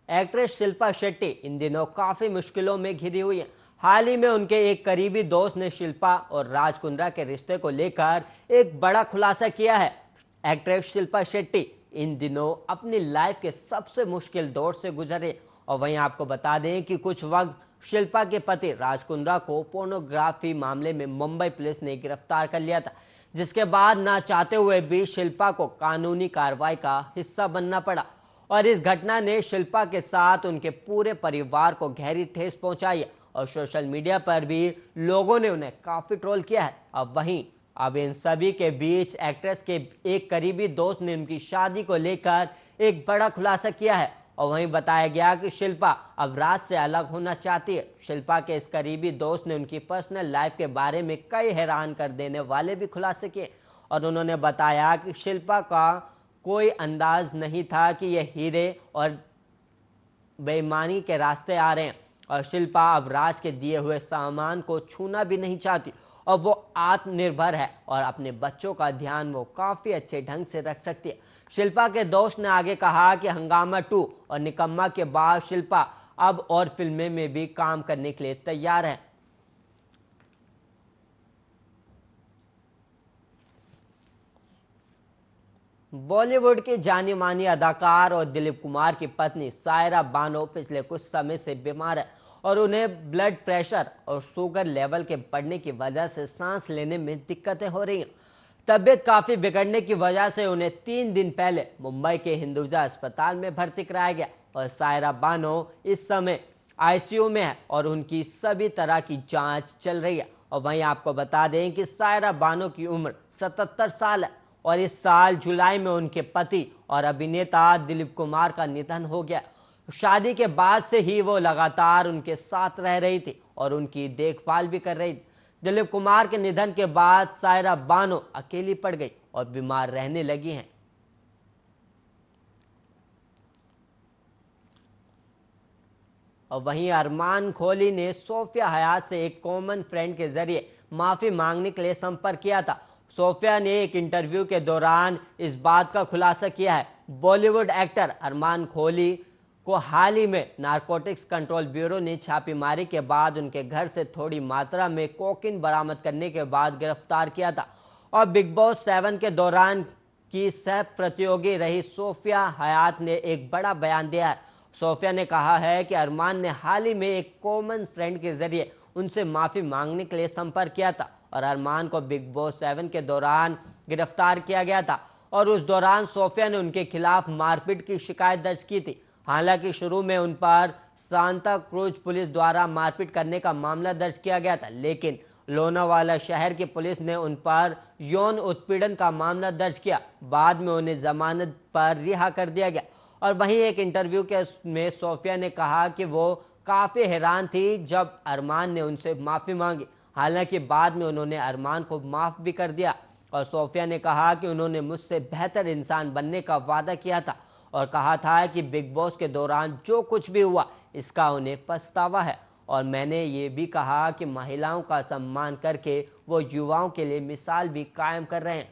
Actress Shilpa Shetty इन दिनों काफी मुश्किलों में घिरी हुई है। हाल ही में उनके एक करीबी दोस्त ने शिल्पा और राज कुंद्रा के रिश्ते को लेकर एक बड़ा खुलासा किया है। एक्ट्रेस शिल्पा शेट्टी इन दिनों अपनी लाइफ के सबसे मुश्किल दौर से गुजरे और वहीं आपको बता दें कि कुछ वक्त शिल्पा के पति राज कुंद्रा को पोर्नोग्राफी मामले में मुंबई पुलिस ने गिरफ्तार कर लिया था, जिसके बाद ना चाहते हुए भी शिल्पा को कानूनी कार्रवाई का हिस्सा बनना पड़ा। और इस घटना ने शिल्पा के साथ उनके पूरे परिवार को गहरी ठेस पहुंचाई है और सोशल मीडिया पर भी लोगों ने उन्हें काफी ट्रोल किया है। अब इन सभी के बीच एक्ट्रेस के एक करीबी दोस्त ने उनकी शादी को लेकर एक बड़ा खुलासा किया है और वहीं बताया गया कि शिल्पा अब राज से अलग होना चाहती है। शिल्पा के इस करीबी दोस्त ने उनकी पर्सनल लाइफ के बारे में कई हैरान कर देने वाले भी खुलासे किए और उन्होंने बताया कि शिल्पा का कोई अंदाज नहीं था कि ये हीरे और बेईमानी के रास्ते आ रहे हैं और शिल्पा अब राज के दिए हुए सामान को छूना भी नहीं चाहती और वो आत्मनिर्भर है और अपने बच्चों का ध्यान वो काफी अच्छे ढंग से रख सकती है। शिल्पा के दोस्त ने आगे कहा कि हंगामा 2 और निकम्मा के बाद शिल्पा अब और फिल्में में भी काम करने के लिए तैयार है। बॉलीवुड की जानी मानी अदाकार और दिलीप कुमार की पत्नी सायरा बानो पिछले कुछ समय से बीमार है और उन्हें ब्लड प्रेशर और शुगर लेवल के बढ़ने की वजह से सांस लेने में दिक्कतें हो रही हैं। तबीयत काफी बिगड़ने की वजह से उन्हें 3 दिन पहले मुंबई के हिंदुजा अस्पताल में भर्ती कराया गया और सायरा बानो इस समय आईसीयू में है और उनकी सभी तरह की जांच चल रही है। और वहीं आपको बता दें कि सायरा बानो की उम्र 77 साल है और इस साल जुलाई में उनके पति और अभिनेता दिलीप कुमार का निधन हो गया। शादी के बाद से ही वो लगातार उनके साथ रह रही थी और उनकी देखभाल भी कर रही थी। दिलीप कुमार के निधन के बाद सायरा बानो अकेली पड़ गई और बीमार रहने लगी हैं। और वहीं अरमान खोली ने सोफिया हयात से एक कॉमन फ्रेंड के जरिए माफी मांगने के लिए संपर्क किया था। सोफिया ने एक इंटरव्यू के दौरान इस बात का खुलासा किया है। बॉलीवुड एक्टर अरमान खोली को हाल ही में नारकोटिक्स कंट्रोल ब्यूरो ने छापेमारी के बाद उनके घर से थोड़ी मात्रा में कोकीन बरामद करने के बाद गिरफ्तार किया था और बिग बॉस 7 के दौरान की सह प्रतियोगी रही सोफिया हयात ने एक बड़ा बयान दिया है। सोफिया ने कहा है कि अरमान ने हाल ही में एक कॉमन फ्रेंड के जरिए उनसे माफी मांगने के लिए संपर्क किया था और अरमान को बिग बॉस 7 के दौरान गिरफ्तार किया गया था और उस दौरान सोफिया ने उनके खिलाफ मारपीट की शिकायत दर्ज की थी। हालांकि शुरू में उन पर सांता क्रूज पुलिस द्वारा मारपीट करने का मामला दर्ज किया गया था, लेकिन लोनावाला शहर की पुलिस ने उन पर यौन उत्पीड़न का मामला दर्ज किया। बाद में उन्हें जमानत पर रिहा कर दिया गया। और वहीं एक इंटरव्यू में सोफिया ने कहा कि वो काफी हैरान थी जब अरमान ने उनसे माफी मांगी। हालांकि बाद में उन्होंने अरमान को माफ भी कर दिया और सोफिया ने कहा कि उन्होंने मुझसे बेहतर इंसान बनने का वादा किया था और कहा था कि बिग बॉस के दौरान जो कुछ भी हुआ इसका उन्हें पछतावा है और मैंने ये भी कहा कि महिलाओं का सम्मान करके वो युवाओं के लिए मिसाल भी कायम कर रहे हैं।